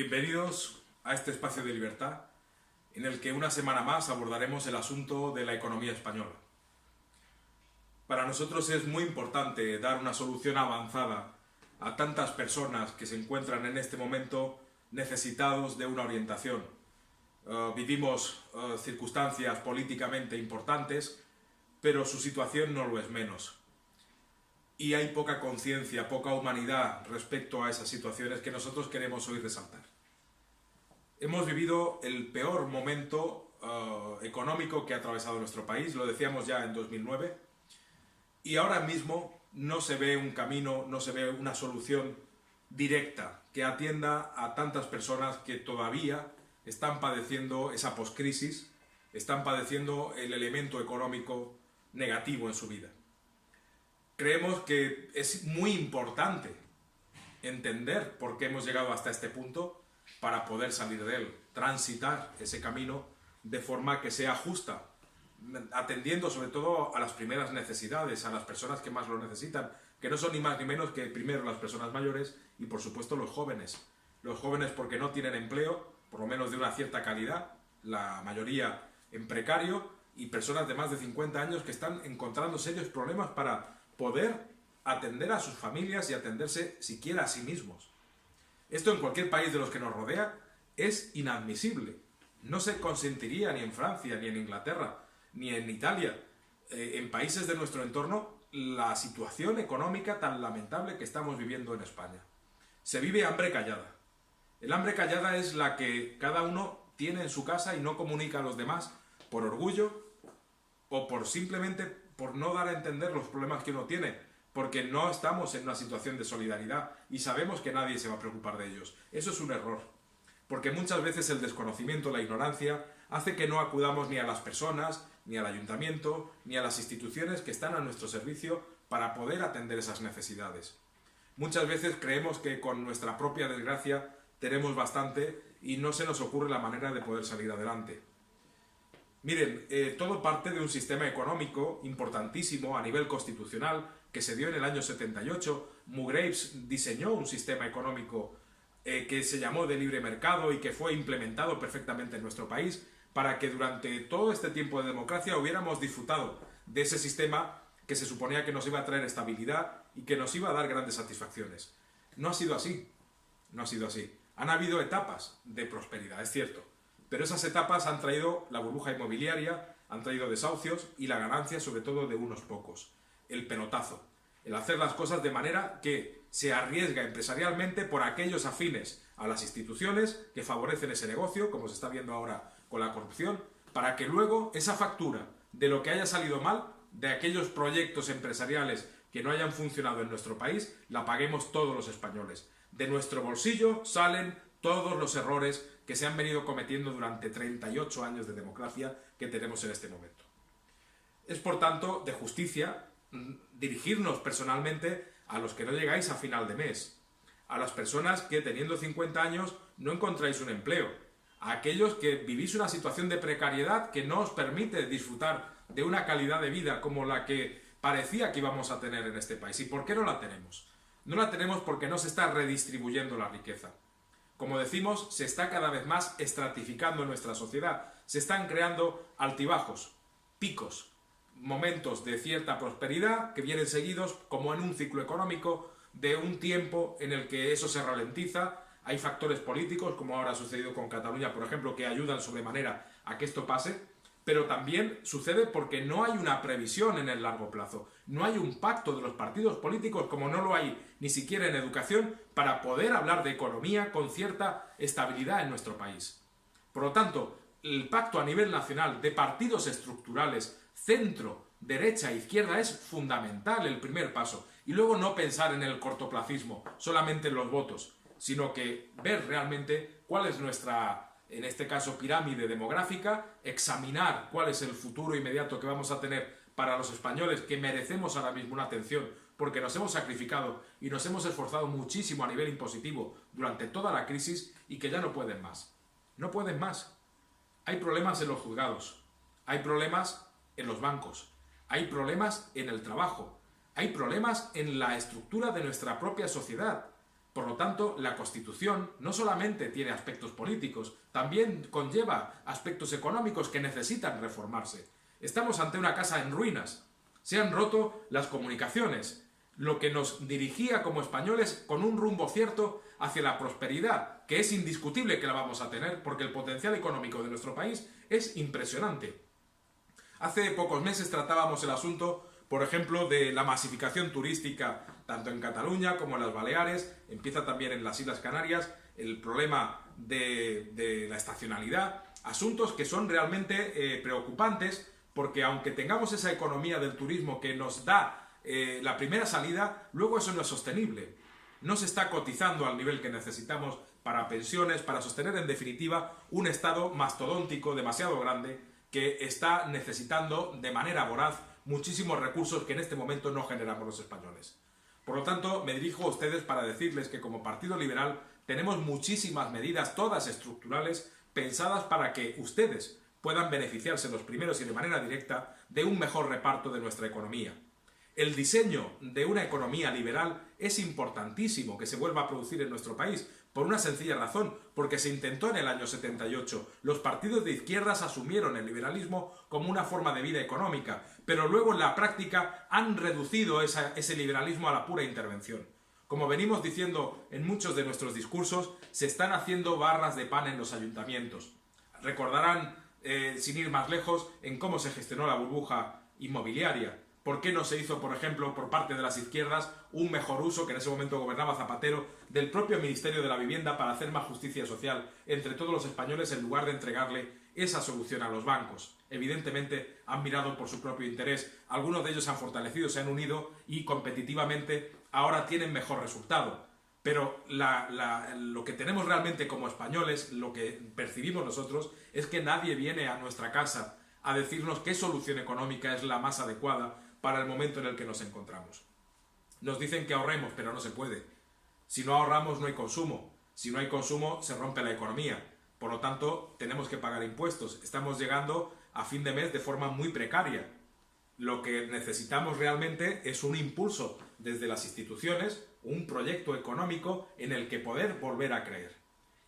Bienvenidos a este espacio de libertad en el que una semana más abordaremos el asunto de la economía española. Para nosotros es muy importante dar una solución avanzada a tantas personas que se encuentran en este momento necesitados de una orientación. Vivimos circunstancias políticamente importantes, pero su situación no lo es menos. Y hay poca conciencia, poca humanidad respecto a esas situaciones que nosotros queremos hoy resaltar. Hemos vivido el peor momento económico que ha atravesado nuestro país, lo decíamos ya en 2009, y ahora mismo no se ve un camino, no se ve una solución directa que atienda a tantas personas que todavía están padeciendo esa poscrisis, están padeciendo el elemento económico negativo en su vida. Creemos que es muy importante entender por qué hemos llegado hasta este punto para poder salir de él, transitar ese camino de forma que sea justa, atendiendo sobre todo a las primeras necesidades, a las personas que más lo necesitan, que no son ni más ni menos que primero las personas mayores y por supuesto los jóvenes. Los jóvenes porque no tienen empleo, por lo menos de una cierta calidad, la mayoría en precario, y personas de más de 50 años que están encontrando serios problemas para poder atender a sus familias y atenderse siquiera a sí mismos. Esto en cualquier país de los que nos rodea es inadmisible. No se consentiría ni en Francia, ni en Inglaterra, ni en Italia. En países de nuestro entorno, la situación económica tan lamentable que estamos viviendo en España. Se vive hambre callada. El hambre callada es la que cada uno tiene en su casa y no comunica a los demás por orgullo o por simplemente por no dar a entender los problemas que uno tiene, porque no estamos en una situación de solidaridad y sabemos que nadie se va a preocupar de ellos. Eso es un error, porque muchas veces el desconocimiento, la ignorancia, hace que no acudamos ni a las personas, ni al ayuntamiento, ni a las instituciones que están a nuestro servicio para poder atender esas necesidades. Muchas veces creemos que con nuestra propia desgracia tenemos bastante y no se nos ocurre la manera de poder salir adelante. Miren, todo parte de un sistema económico importantísimo a nivel constitucional que se dio en el año 78. Mulgraves diseñó un sistema económico que se llamó de libre mercado y que fue implementado perfectamente en nuestro país para que durante todo este tiempo de democracia hubiéramos disfrutado de ese sistema que se suponía que nos iba a traer estabilidad y que nos iba a dar grandes satisfacciones. No ha sido así, no ha sido así. Han habido etapas de prosperidad, es cierto, pero esas etapas han traído la burbuja inmobiliaria, han traído desahucios y la ganancia sobre todo de unos pocos. El pelotazo, el hacer las cosas de manera que se arriesga empresarialmente por aquellos afines a las instituciones que favorecen ese negocio, como se está viendo ahora con la corrupción, para que luego esa factura de lo que haya salido mal, de aquellos proyectos empresariales que no hayan funcionado en nuestro país, la paguemos todos los españoles. De nuestro bolsillo salen todos los errores que se han venido cometiendo durante 38 años de democracia que tenemos en este momento. Es por tanto de justicia dirigirnos personalmente a los que no llegáis a final de mes, a las personas que teniendo 50 años no encontráis un empleo, a aquellos que vivís una situación de precariedad que no os permite disfrutar de una calidad de vida como la que parecía que íbamos a tener en este país. ¿Y por qué no la tenemos? No la tenemos porque no se está redistribuyendo la riqueza. Como decimos, se está cada vez más estratificando nuestra sociedad. Se están creando altibajos, picos, momentos de cierta prosperidad que vienen seguidos, como en un ciclo económico, de un tiempo en el que eso se ralentiza. Hay factores políticos, como ahora ha sucedido con Cataluña, por ejemplo, que ayudan sobremanera a que esto pase, pero también sucede porque no hay una previsión en el largo plazo. No hay un pacto de los partidos políticos, como no lo hay ni siquiera en educación, para poder hablar de economía con cierta estabilidad en nuestro país. Por lo tanto, el pacto a nivel nacional de partidos estructurales, centro, derecha, izquierda, es fundamental, el primer paso. Y luego no pensar en el cortoplacismo, solamente en los votos, sino que ver realmente cuál es nuestra, en este caso, pirámide demográfica, examinar cuál es el futuro inmediato que vamos a tener para los españoles, que merecemos ahora mismo una atención, porque nos hemos sacrificado y nos hemos esforzado muchísimo a nivel impositivo durante toda la crisis y que ya no pueden más. No pueden más. Hay problemas en los juzgados, hay problemas en los bancos, hay problemas en el trabajo, hay problemas en la estructura de nuestra propia sociedad. Por lo tanto, la Constitución no solamente tiene aspectos políticos, también conlleva aspectos económicos que necesitan reformarse. Estamos ante una casa en ruinas. Se han roto las comunicaciones, lo que nos dirigía como españoles con un rumbo cierto hacia la prosperidad, que es indiscutible que la vamos a tener porque el potencial económico de nuestro país es impresionante. Hace pocos meses tratábamos el asunto, por ejemplo, de la masificación turística tanto en Cataluña como en las Baleares, empieza también en las Islas Canarias, el problema de la estacionalidad, asuntos que son realmente preocupantes porque aunque tengamos esa economía del turismo que nos da la primera salida, luego eso no es sostenible. No se está cotizando al nivel que necesitamos para pensiones, para sostener en definitiva un Estado mastodóntico demasiado grande que está necesitando de manera voraz muchísimos recursos que en este momento no generamos los españoles. Por lo tanto, me dirijo a ustedes para decirles que como Partido Liberal tenemos muchísimas medidas, todas estructurales, pensadas para que ustedes puedan beneficiarse los primeros y de manera directa de un mejor reparto de nuestra economía. El diseño de una economía liberal es importantísimo que se vuelva a producir en nuestro país, por una sencilla razón, porque se intentó en el año 78. Los partidos de izquierdas asumieron el liberalismo como una forma de vida económica, pero luego en la práctica han reducido ese liberalismo a la pura intervención. Como venimos diciendo en muchos de nuestros discursos, se están haciendo barras de pan en los ayuntamientos. Recordarán, sin ir más lejos, en cómo se gestionó la burbuja inmobiliaria. ¿Por qué no se hizo, por ejemplo, por parte de las izquierdas, un mejor uso, que en ese momento gobernaba Zapatero, del propio Ministerio de la Vivienda para hacer más justicia social entre todos los españoles en lugar de entregarle esa solución a los bancos? Evidentemente han mirado por su propio interés, algunos de ellos se han fortalecido, se han unido y competitivamente ahora tienen mejor resultado. Pero lo que tenemos realmente como españoles, lo que percibimos nosotros, es que nadie viene a nuestra casa a decirnos qué solución económica es la más adecuada para el momento en el que nos encontramos. Nos dicen que ahorremos, pero no se puede. Si no ahorramos no hay consumo. Si no hay consumo se rompe la economía. Por lo tanto, tenemos que pagar impuestos. Estamos llegando a fin de mes de forma muy precaria. Lo que necesitamos realmente es un impulso desde las instituciones, un proyecto económico en el que poder volver a creer.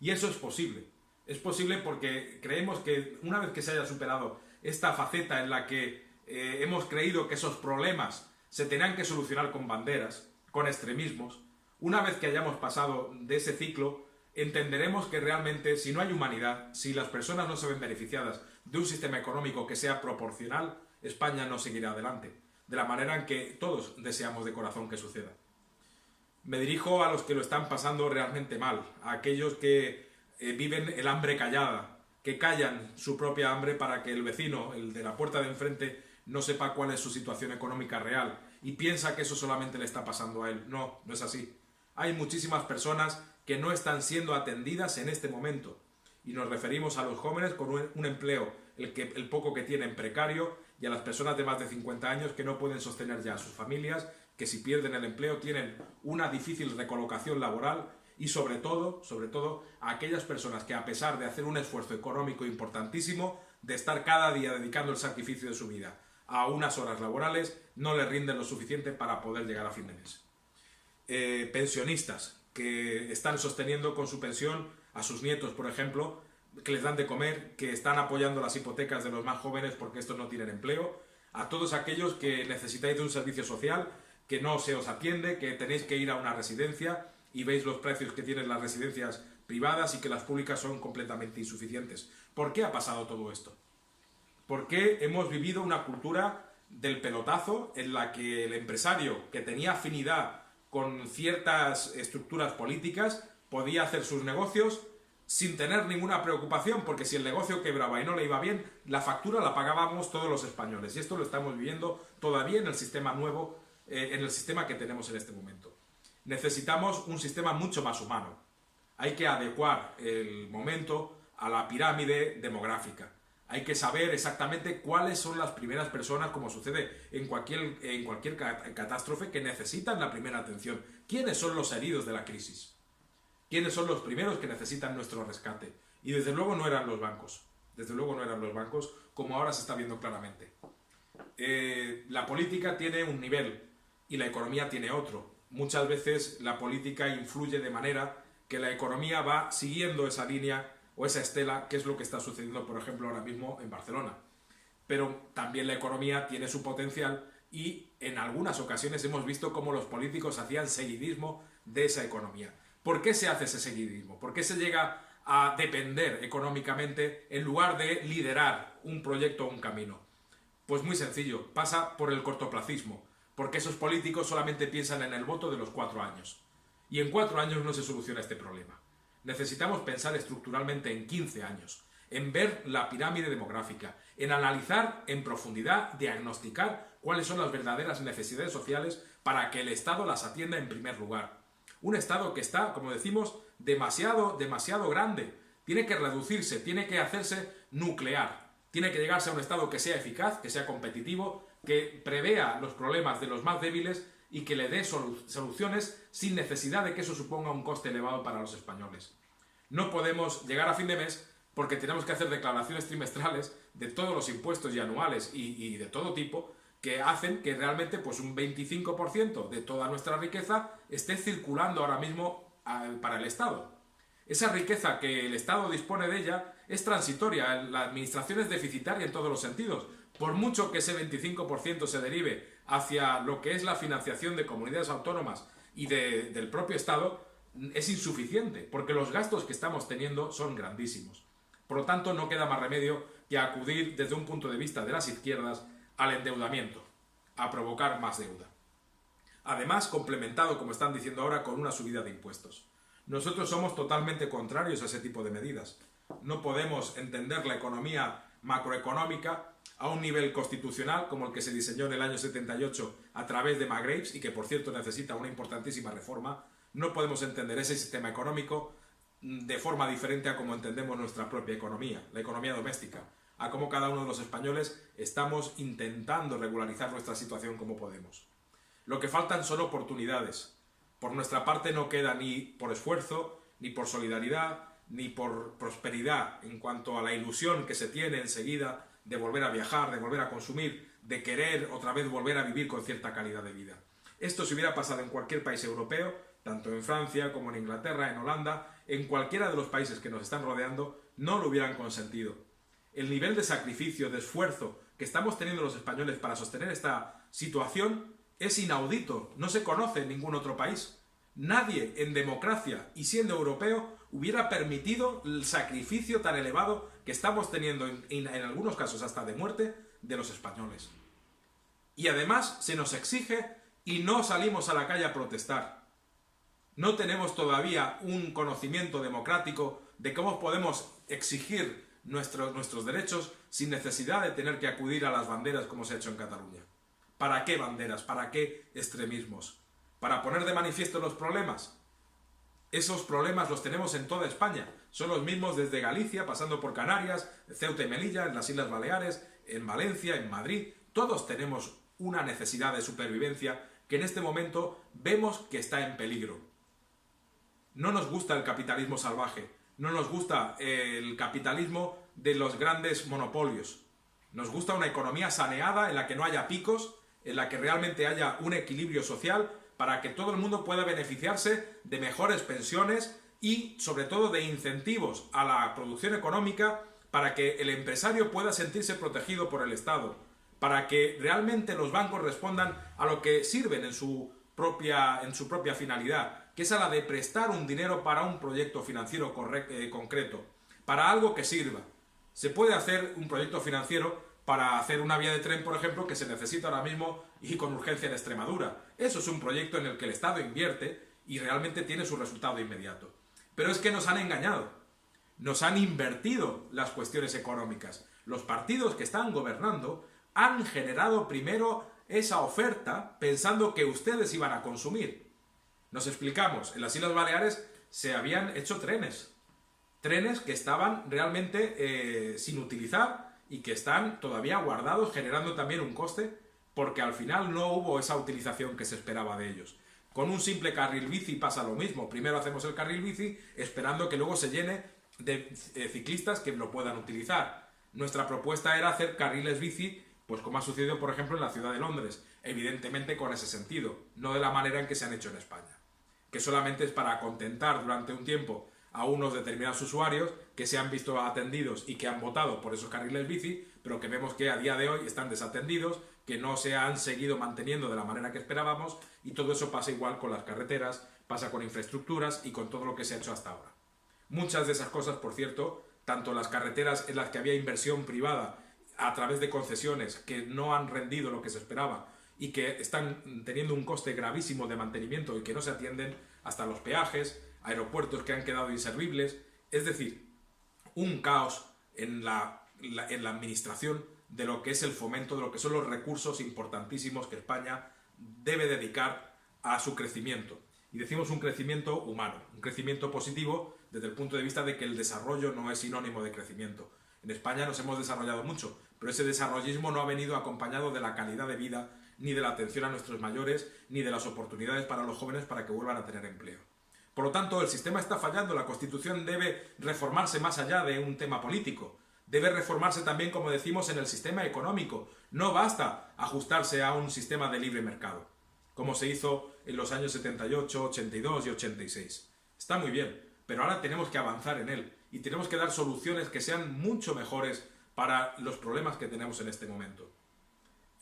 Y eso es posible. Es posible porque creemos que una vez que se haya superado esta faceta en la que hemos creído que esos problemas se tenían que solucionar con banderas, con extremismos, una vez que hayamos pasado de ese ciclo, entenderemos que realmente si no hay humanidad, si las personas no se ven beneficiadas de un sistema económico que sea proporcional, España no seguirá adelante, de la manera en que todos deseamos de corazón que suceda. Me dirijo a los que lo están pasando realmente mal, a aquellos que viven el hambre callada, que callan su propia hambre para que el vecino, el de la puerta de enfrente, no sepa cuál es su situación económica real y piensa que eso solamente le está pasando a él. No, no es así. Hay muchísimas personas que no están siendo atendidas en este momento y nos referimos a los jóvenes con un empleo, el poco que tienen precario, y a las personas de más de 50 años que no pueden sostener ya a sus familias, que si pierden el empleo tienen una difícil recolocación laboral y sobre todo, a aquellas personas que a pesar de hacer un esfuerzo económico importantísimo, de estar cada día dedicando el sacrificio de su vida a unas horas laborales, no les rinden lo suficiente para poder llegar a fin de mes. Pensionistas que están sosteniendo con su pensión a sus nietos, por ejemplo, que les dan de comer, que están apoyando las hipotecas de los más jóvenes porque estos no tienen empleo, a todos aquellos que necesitáis de un servicio social, que no se os atiende, que tenéis que ir a una residencia y veis los precios que tienen las residencias privadas y que las públicas son completamente insuficientes. ¿Por qué ha pasado todo esto? ¿Por qué hemos vivido una cultura del pelotazo en la que el empresario que tenía afinidad con ciertas estructuras políticas podía hacer sus negocios sin tener ninguna preocupación? Porque si el negocio quebraba y no le iba bien, la factura la pagábamos todos los españoles. Y esto lo estamos viviendo todavía en el sistema nuevo, en el sistema que tenemos en este momento. Necesitamos un sistema mucho más humano. Hay que adecuar el momento a la pirámide demográfica. Hay que saber exactamente cuáles son las primeras personas, como sucede en cualquier catástrofe, que necesitan la primera atención. ¿Quiénes son los heridos de la crisis? ¿Quiénes son los primeros que necesitan nuestro rescate? Y desde luego no eran los bancos. Desde luego no eran los bancos, como ahora se está viendo claramente. La política tiene un nivel y la economía tiene otro. muchas veces la política influye de manera que la economía va siguiendo esa línea o esa estela, que es lo que está sucediendo, por ejemplo, ahora mismo en Barcelona. Pero también la economía tiene su potencial y en algunas ocasiones hemos visto cómo los políticos hacían seguidismo de esa economía. ¿Por qué se hace ese seguidismo? ¿Por qué se llega a depender económicamente en lugar de liderar un proyecto o un camino? Pues muy sencillo, pasa por el cortoplacismo, porque esos políticos solamente piensan en el voto de los 4 años. Y en 4 años no se soluciona este problema. Necesitamos pensar estructuralmente en 15 años, en ver la pirámide demográfica, en analizar en profundidad, diagnosticar cuáles son las verdaderas necesidades sociales para que el Estado las atienda en primer lugar. Un Estado que está, como decimos, demasiado grande. Tiene que reducirse, tiene que hacerse nuclear. Tiene que llegarse a un Estado que sea eficaz, que sea competitivo, que prevea los problemas de los más débiles y que le dé soluciones sin necesidad de que eso suponga un coste elevado para los españoles. No podemos llegar a fin de mes porque tenemos que hacer declaraciones trimestrales de todos los impuestos y anuales y de todo tipo que hacen que realmente pues un 25% de toda nuestra riqueza esté circulando ahora mismo para el Estado. Esa riqueza que el Estado dispone de ella es transitoria, la administración es deficitaria en todos los sentidos. Por mucho que ese 25% se derive hacia lo que es la financiación de comunidades autónomas y del propio Estado, es insuficiente, porque los gastos que estamos teniendo son grandísimos. Por lo tanto, no queda más remedio que acudir desde un punto de vista de las izquierdas al endeudamiento, a provocar más deuda. Además, complementado, como están diciendo ahora, con una subida de impuestos. Nosotros somos totalmente contrarios a ese tipo de medidas. No podemos entender la economía macroeconómica a un nivel constitucional como el que se diseñó en el año 78 a través de McGraves y que, por cierto, necesita una importantísima reforma. No podemos entender ese sistema económico de forma diferente a como entendemos nuestra propia economía, la economía doméstica, a cómo cada uno de los españoles estamos intentando regularizar nuestra situación como podemos. Lo que faltan son oportunidades. Por nuestra parte no queda ni por esfuerzo, ni por solidaridad, ni por prosperidad en cuanto a la ilusión que se tiene enseguida de volver a viajar, de volver a consumir, de querer otra vez volver a vivir con cierta calidad de vida. Esto se hubiera pasado en cualquier país europeo, tanto en Francia como en Inglaterra, en Holanda, en cualquiera de los países que nos están rodeando, no lo hubieran consentido. El nivel de sacrificio, de esfuerzo que estamos teniendo los españoles para sostener esta situación es inaudito, no se conoce en ningún otro país. Nadie en democracia y siendo europeo hubiera permitido el sacrificio tan elevado que estamos teniendo, en algunos casos hasta de muerte, de los españoles. Y además se nos exige y no salimos a la calle a protestar. No tenemos todavía un conocimiento democrático de cómo podemos exigir nuestros derechos sin necesidad de tener que acudir a las banderas como se ha hecho en Cataluña. ¿Para qué banderas? ¿Para qué extremismos? ¿Para poner de manifiesto los problemas? Esos problemas los tenemos en toda España. Son los mismos desde Galicia, pasando por Canarias, Ceuta y Melilla, en las Islas Baleares, en Valencia, en Madrid. Todos tenemos una necesidad de supervivencia que en este momento vemos que está en peligro. No nos gusta el capitalismo salvaje, no nos gusta el capitalismo de los grandes monopolios. Nos gusta una economía saneada en la que no haya picos, en la que realmente haya un equilibrio social para que todo el mundo pueda beneficiarse de mejores pensiones y, sobre todo, de incentivos a la producción económica para que el empresario pueda sentirse protegido por el Estado, para que realmente los bancos respondan a lo que sirven en su propia finalidad, que es a la de prestar un dinero para un proyecto financiero concreto, para algo que sirva. Se puede hacer un proyecto financiero para hacer una vía de tren, por ejemplo, que se necesita ahora mismo y con urgencia en Extremadura. Eso es un proyecto en el que el Estado invierte y realmente tiene su resultado inmediato. Pero es que nos han engañado. Nos han invertido las cuestiones económicas. Los partidos que están gobernando han generado primero esa oferta pensando que ustedes iban a consumir. Nos explicamos, en las Islas Baleares se habían hecho trenes que estaban realmente sin utilizar y que están todavía guardados, generando también un coste, porque al final no hubo esa utilización que se esperaba de ellos. Con un simple carril bici pasa lo mismo. Primero hacemos el carril bici esperando que luego se llene de ciclistas que lo puedan utilizar. Nuestra propuesta era hacer carriles bici, pues como ha sucedido por ejemplo en la ciudad de Londres, evidentemente con ese sentido, no de la manera en que se han hecho en España, que solamente es para contentar durante un tiempo a unos determinados usuarios que se han visto atendidos y que han votado por esos carriles bici, pero que vemos que a día de hoy están desatendidos, que no se han seguido manteniendo de la manera que esperábamos, y todo eso pasa igual con las carreteras, pasa con infraestructuras y con todo lo que se ha hecho hasta ahora. Muchas de esas cosas, por cierto, tanto las carreteras en las que había inversión privada a través de concesiones que no han rendido lo que se esperaba y que están teniendo un coste gravísimo de mantenimiento y que no se atienden, hasta los peajes, aeropuertos que han quedado inservibles, es decir, un caos en la administración de lo que es el fomento, de lo que son los recursos importantísimos que España debe dedicar a su crecimiento. Y decimos un crecimiento humano, un crecimiento positivo desde el punto de vista de que el desarrollo no es sinónimo de crecimiento. En España nos hemos desarrollado mucho, pero ese desarrollismo no ha venido acompañado de la calidad de vida, ni de la atención a nuestros mayores, ni de las oportunidades para los jóvenes para que vuelvan a tener empleo. Por lo tanto, el sistema está fallando, la Constitución debe reformarse más allá de un tema político. Debe reformarse también, como decimos, en el sistema económico. No basta ajustarse a un sistema de libre mercado, como se hizo en los años 78, 82 y 86. Está muy bien, pero ahora tenemos que avanzar en él y tenemos que dar soluciones que sean mucho mejores para los problemas que tenemos en este momento.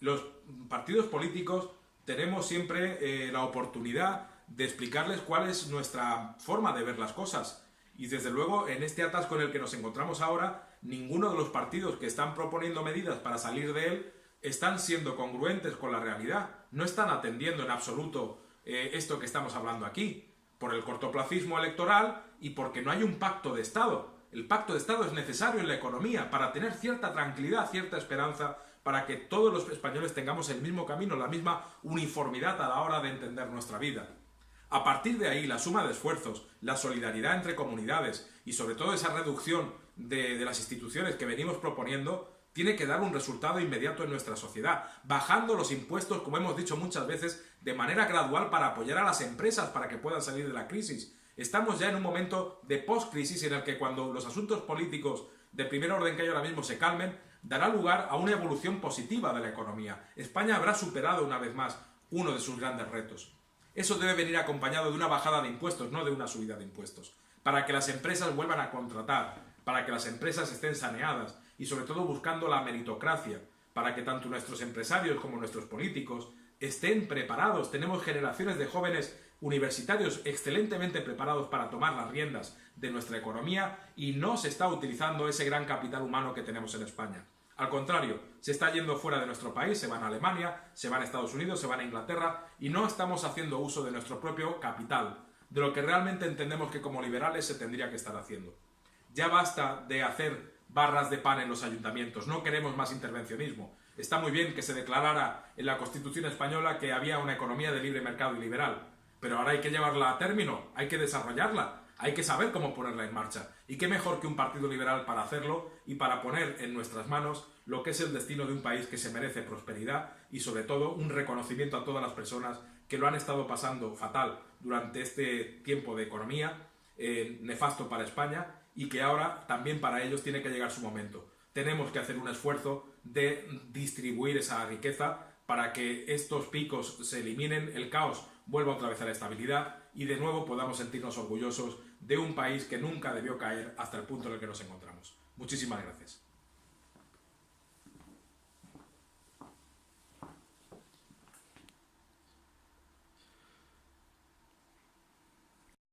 Los partidos políticos tenemos siempre la oportunidad de explicarles cuál es nuestra forma de ver las cosas. Y desde luego, en este atasco en el que nos encontramos ahora, ninguno de los partidos que están proponiendo medidas para salir de él están siendo congruentes con la realidad. No están atendiendo en absoluto esto que estamos hablando aquí, por el cortoplacismo electoral y porque no hay un pacto de Estado. El pacto de Estado es necesario en la economía para tener cierta tranquilidad, cierta esperanza, para que todos los españoles tengamos el mismo camino, la misma uniformidad a la hora de entender nuestra vida. A partir de ahí, la suma de esfuerzos, la solidaridad entre comunidades y sobre todo esa reducción de las instituciones que venimos proponiendo, tiene que dar un resultado inmediato en nuestra sociedad, bajando los impuestos, como hemos dicho muchas veces, de manera gradual para apoyar a las empresas para que puedan salir de la crisis. Estamos ya en un momento de post-crisis en el que cuando los asuntos políticos de primer orden que hay ahora mismo se calmen, dará lugar a una evolución positiva de la economía. España habrá superado una vez más uno de sus grandes retos. Eso debe venir acompañado de una bajada de impuestos, no de una subida de impuestos, para que las empresas vuelvan a contratar, para que las empresas estén saneadas y sobre todo buscando la meritocracia, para que tanto nuestros empresarios como nuestros políticos estén preparados. Tenemos generaciones de jóvenes universitarios excelentemente preparados para tomar las riendas de nuestra economía y no se está utilizando ese gran capital humano que tenemos en España. Al contrario, se está yendo fuera de nuestro país, se van a Alemania, se van a Estados Unidos, se van a Inglaterra y no estamos haciendo uso de nuestro propio capital, de lo que realmente entendemos que como liberales se tendría que estar haciendo. Ya basta de hacer barras de pan en los ayuntamientos, no queremos más intervencionismo. Está muy bien que se declarara en la Constitución española que había una economía de libre mercado y liberal, pero ahora hay que llevarla a término, hay que desarrollarla, hay que saber cómo ponerla en marcha. Y qué mejor que un partido liberal para hacerlo y para poner en nuestras manos lo que es el destino de un país que se merece prosperidad y sobre todo un reconocimiento a todas las personas que lo han estado pasando fatal durante este tiempo de economía nefasto para España y que ahora también para ellos tiene que llegar su momento. Tenemos que hacer un esfuerzo de distribuir esa riqueza para que estos picos se eliminen, el caos vuelva otra vez a la estabilidad y de nuevo podamos sentirnos orgullosos de un país que nunca debió caer hasta el punto en el que nos encontramos. Muchísimas gracias.